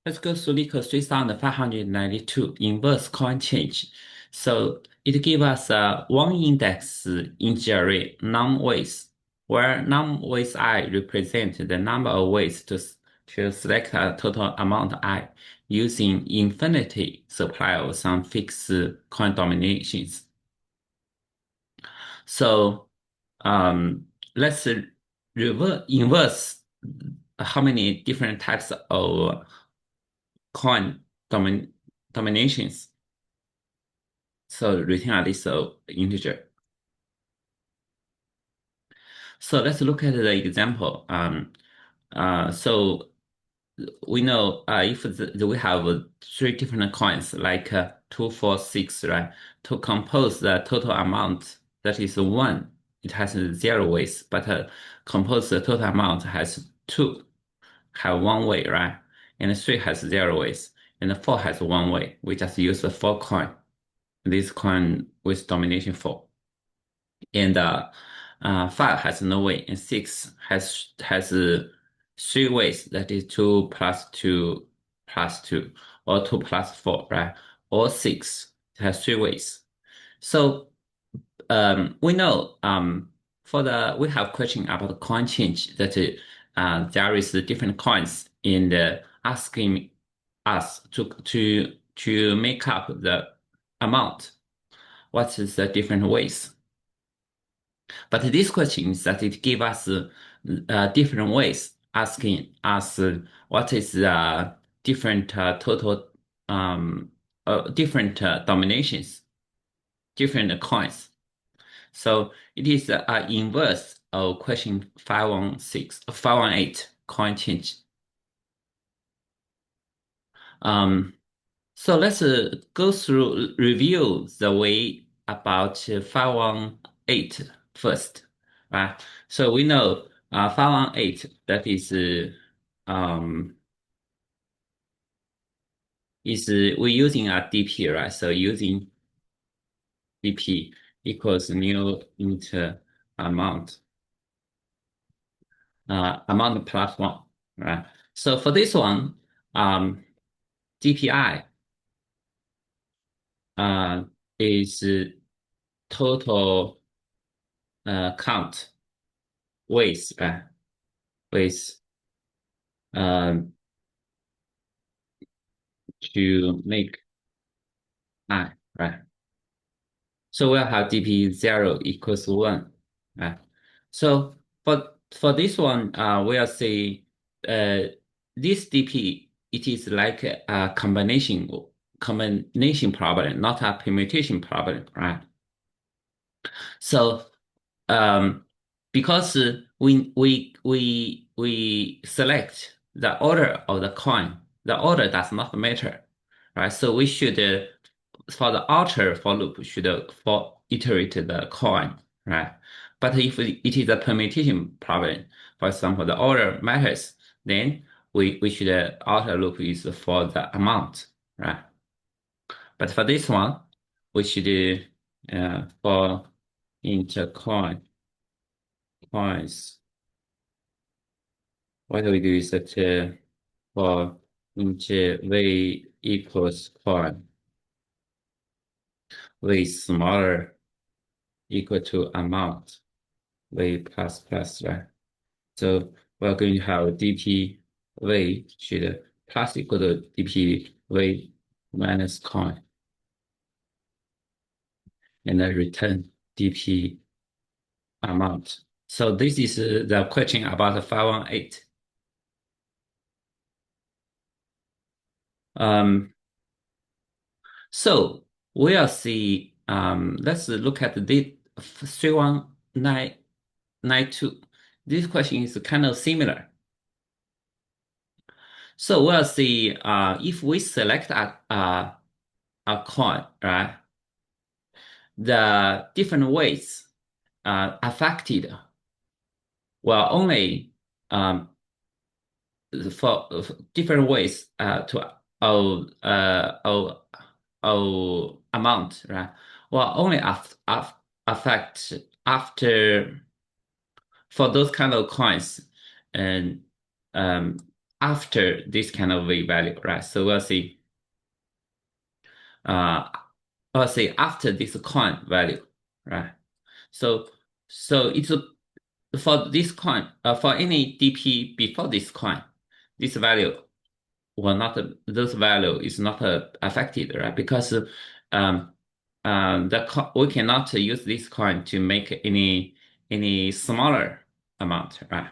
Let's go through Lico 3592 inverse coin change. So it gives us one index integer array, num-ways, where num-ways I represent the number of ways to select a total amount I using infinity supply of some fixed coin dominations. So let's inverse how many different types of coin dominations. So return a list of integer. So let's look at the example. So we know if we have three different coins, like 2, 4, 6, right? To compose the total amount that is 1, it has 0 ways, but compose the total amount has 2, have 1 way, right? And 3 has 0 ways, and 4 has 1 way. We just use the 4 coin. This coin with domination 4. And 5 has no way, and 6 has 3 ways. That is 2 plus 2 plus 2, or 2 plus 4, right? Or 6 has 3 ways. So we know we have question about coin change that there is different coins in the asking us to make up the amount. What is the different ways? But this question is that it gives us different ways, asking us what is the different total, different dominations, different coins. So it is an inverse of question 518 coin change. Um, so let's go through, review the way about 518 first, right? So we know 518, that is we're using a DP, right? So using DP equals new int amount, amount plus 1, right? So for this one, DPI uh, is total count ways, right? Ways um, to make I, right? So we'll have dp 0 equals 1, right? So for this one, we'll say uh, this dp, it is like a combination problem, not a permutation problem, right? So because we select the order of the coin, the order does not matter, right? So we should for the outer for loop should for iterate the coin, right? But if it is a permutation problem, for example, the order matters, then we should outer loop is for the amount, right? But for this one, we should for intercoin coins. What we do is that for int v equals coin, v smaller equal to amount, v plus plus, right? So we're going to have dp v should plus equal to dp v minus coin, and then return dp amount. So this is the question about the 518. So we'll see, let's look at the 31992. This question is kind of similar. So we'll see if we select a coin, right? The different weights affected will only for different ways to amount, right? Will only affect after for those kind of coins, and after this kind of V value, right? So uh, we'll see after this coin value, right? So, it's for this coin, for any DP before this coin, this value will not, those value is not affected, right? Because we cannot use this coin to make any smaller amount, right?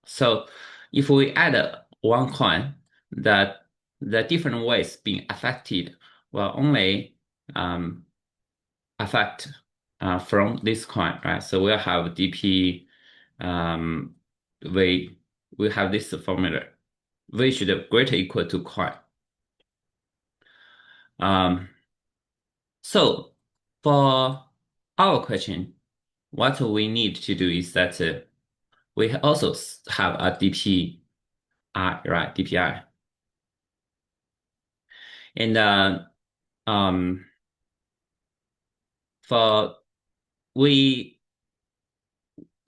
So if we add one coin, that the different ways being affected will only um, affect from this coin, right? So we'll have DP, um, we have this formula, v should greater equal to coin. Um, so for our question, what we need to do is that we also have a DPI, right? DPI. And for we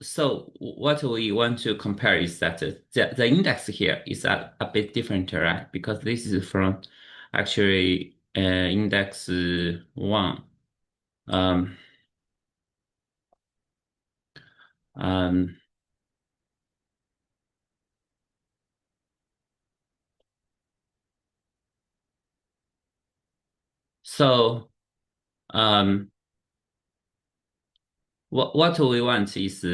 so what we want to compare is that the index here is a bit different, right? Because this is from actually index one. Um, um, so um, what we want is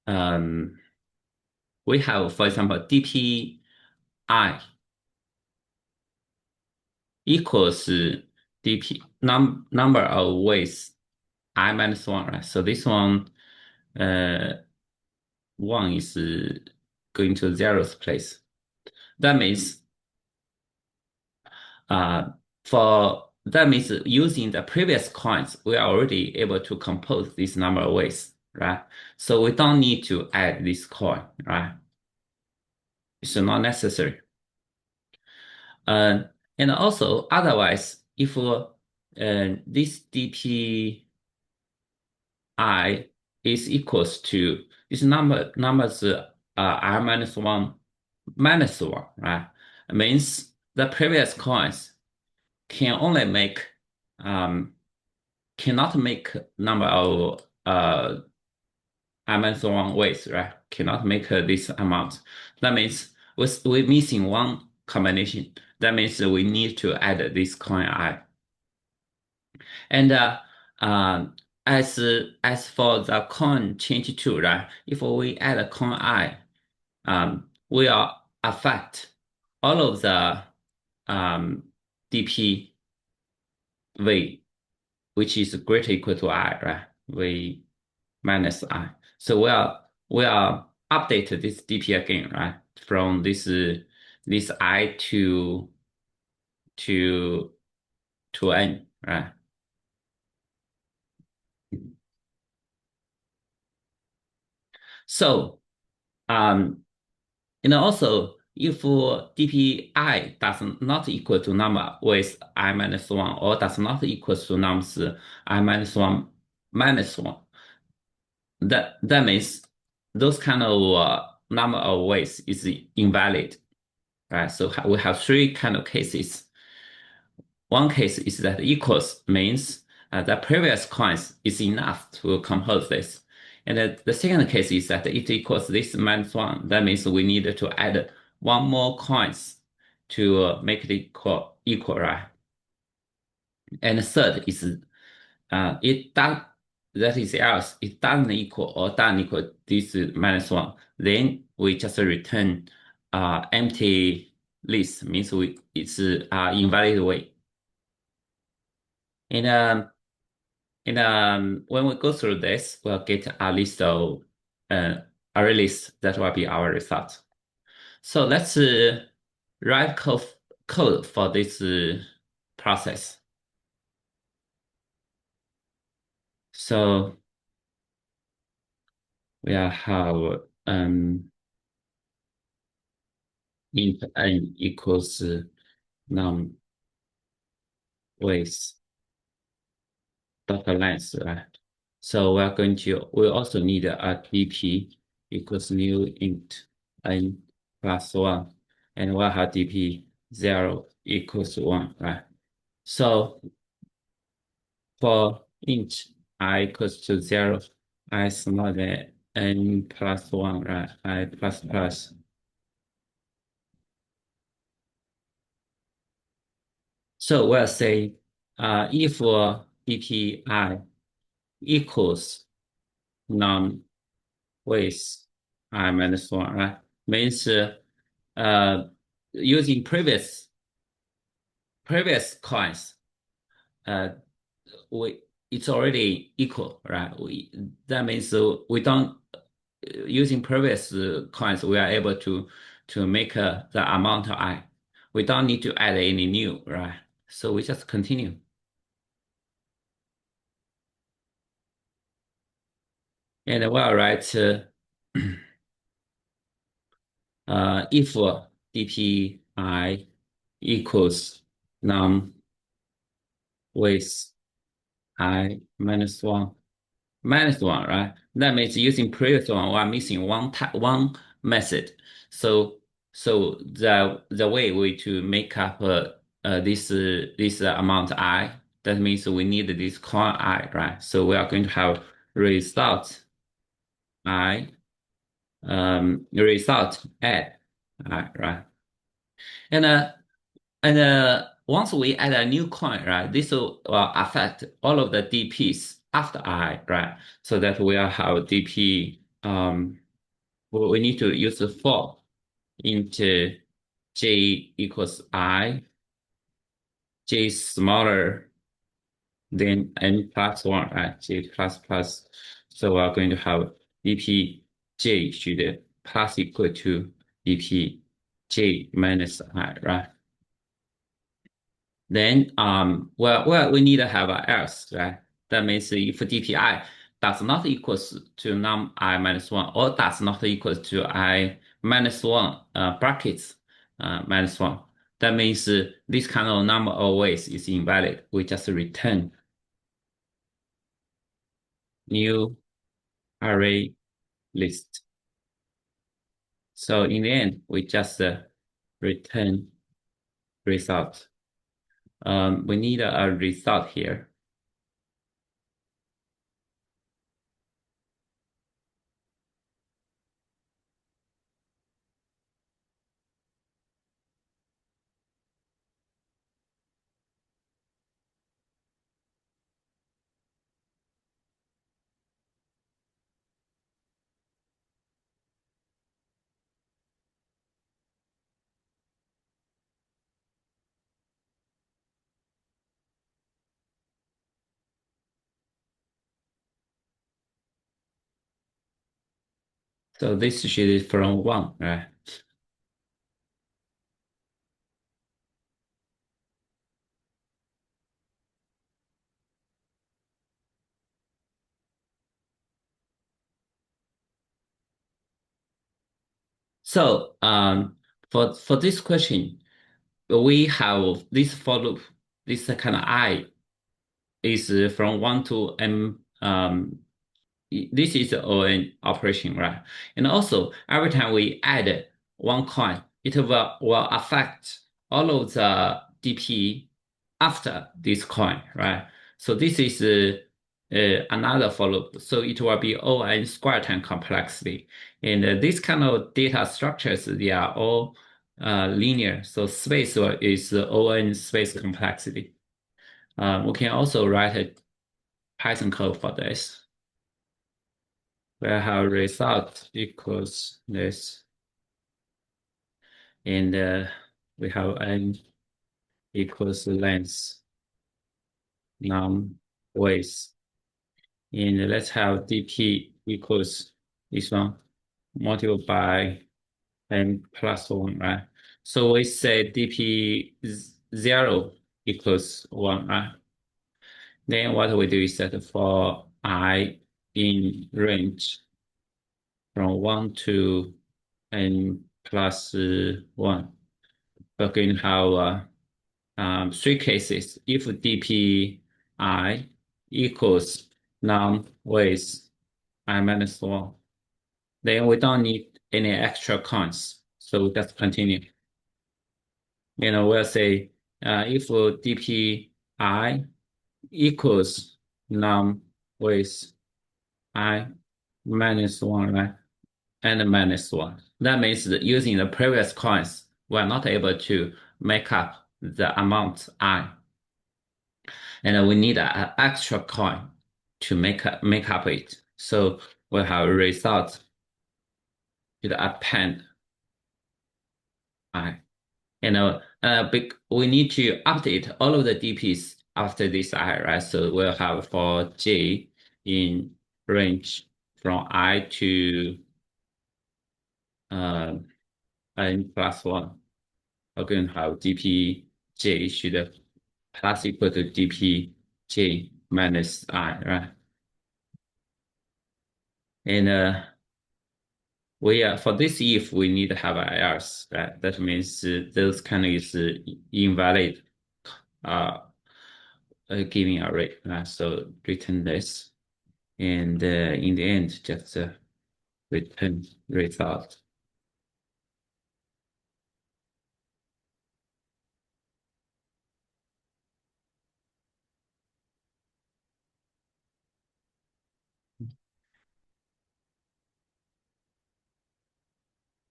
um, we have, for example, DPI equals DP number of ways I minus one, right? So this one, uh, one is going to zeroth place. That means, uh, that means using the previous coins, we are already able to compose this number of ways, right? So we don't need to add this coin, right? It's not necessary. Uh, and also, otherwise, if this DPI is equals to this numbers R minus one, right? It means the previous coins can only make cannot make number of R minus one ways, right? Cannot make this amount. That means we're missing one combination. That means we need to add this coin I. And um, as for the coin change to, right? If we add a coin I, will affect all of the DP V, which is greater equal to I, right? V minus I. So we'll update this DP again, right? From this I to N, right? So and also, if DPI does not equal to number with I minus 1 or does not equal to numbers I minus 1 minus 1, that means those kind of number of ways is invalid, right? So we have three kind of cases. One case is that equals means the previous coins is enough to compose this. And the second case is that it equals this minus one. That means we need to add one more coins to make it equal, right? And the third is it does that is else it doesn't equal or doesn't equal this minus one. Then we just return empty list, means it's invalid way. And when we go through this, we'll get a list of array list that will be our result. So let's write code for this process. So we'll have int n equals num with dot length, right? So we also need a dp equals new int n plus 1, and we'll have dp 0 equals 1, right? So for int I equals to 0, I smaller than n plus 1, right? I plus plus. So we'll say if dpi equals none with I minus 1, right? Means using previous coins, uh, we it's already equal, right? That means we don't using previous coins, we are able to make the amount I. We don't need to add any new, right? So we just continue. And we'll write if dpi equals num with I minus 1, right? That means using previous one, we are missing one method. So the way to make up this amount I, that means we need this coin I, right? So we are going to have result I result add I, right? And once we add a new coin, right, this will affect all of the DPs after I, right? So that we'll have DP, we need to use the for into J equals I, J smaller than N plus 1, right? J plus plus. So we're going to have DP J should plus equal to DP J minus I, right? Then well we need to have a else, right? That means if DPI does not equals to num I minus 1 or does not equals to I minus 1 brackets minus 1, that means this kind of number always is invalid. We just return new array list. So in the end, we just return result. We need a result here. So this should be from 1, right? So for this question, we have this for loop. This kind of I is from 1 to m. This is an operation, right? And also every time we add one coin, it will affect all of the DP after this coin, right? So this is another for loop. So it will be O(n) square time complexity. And this kind of data structures, they are all linear. So space is O(n) space complexity. We can also write a Python code for this. We have result equals this, and we have n equals length num width, and let's have dp equals this one multiplied by n plus 1, right? So we say dp 0 equals 1, right? Then what we do is that for I in range from 1 to n plus 1, we're going to have three cases. If dpi equals none with I minus 1, then we don't need any extra counts. So we just continue. We'll say if dpi equals num with I minus 1, right? And minus 1. That means that using the previous coins, we're not able to make up the amount I. And we need an extra coin to make up it. So we have a result to append I. We need to update all of the DPs after this I, right? So we'll have for J in range from I to uh, n plus 1. We're going to have dpj should plus equal to dpj minus I, right? And for this if we need to have else, right? That means those kind is invalid giving array, right? So return this, and in the end, just return result.